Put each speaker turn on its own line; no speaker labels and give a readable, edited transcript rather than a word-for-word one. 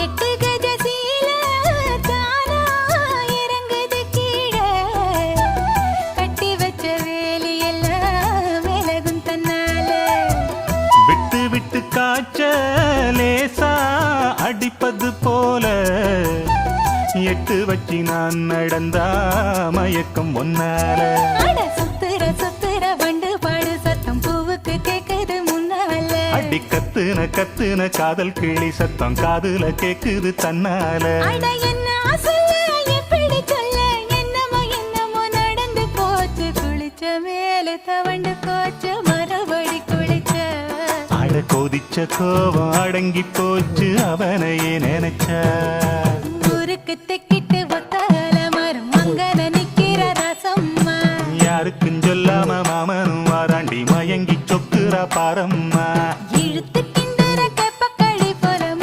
எட்டு கஜ சீல தானா இறங்குது கீழே கட்டி வச்ச வேலி எல்லாம் விலகும் தன்னால
விட்டு விட்டு காய்ச்ச லேசா அடிப்பது போல எட்டு வச்சு நான் நடந்தா மயக்கம் ஒன்னால
சுத்துற சுத்துற வண்டு பாடு சத்தம் பூவுக்கு கேக்குது முன்னால
அடி கத்துன கத்துன காதல் கிளி சத்தம் காதுல கேக்குது தன்னால
என்ன சொல்ல எப்படி சொல்ல என்னமோ என்னமோ நடந்து போச்சு குளிச்ச மேல தவண்டு போச்சு மறுபடி குளிச்ச
அட கொதிச்ச கோபம் அடங்கி போச்சு அவனையே நினைச்ச
ஊருக்கு தெக்கிட்டு ஒத்தால மரம் அங்கன நிக்கிற ரசம்மா
யாருக்கும் சொல்லாம மாமனும் வாராண்டி மயங்கி சொக்குறா பாரம்மா